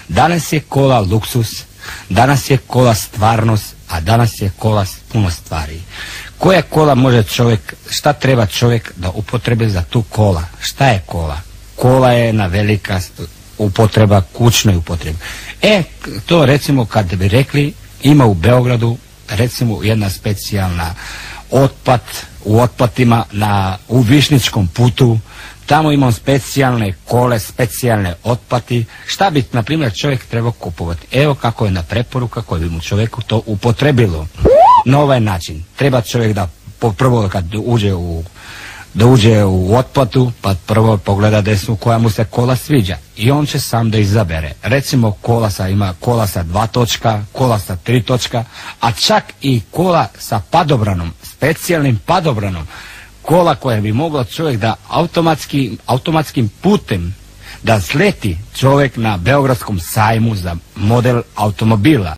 Danas je kola luksus, danas je kola stvarnost, a danas je kola puno stvari. Koja kola može čovjek, šta treba čovjek da upotrebi za tu kola? Šta je kola? Kola je na velika upotreba, kućnoj upotrebi. To recimo kad bi rekli, ima u Beogradu recimo jedna specijalna otpad, u otpatima u Višnjičkom putu, tamo imam specijalne kole, specijalne otpati. Šta bi, na primjer, čovjek trebao kupovati? Evo kako je na preporuka koju bi mu čovjeku to upotrebilo. Na ovaj način. Treba čovjek da prvo kad uđe u otplatu, pa prvo pogleda desnu koja mu se kola sviđa. I on će sam da izabere. Recimo ima kola sa 2 točka, kola sa 3 točka, a čak i kola sa padobranom, specijalnim padobranom. Kola koja bi mogla čovjek da automatskim putem da sleti čovjek na Beogradskom sajmu za model automobila.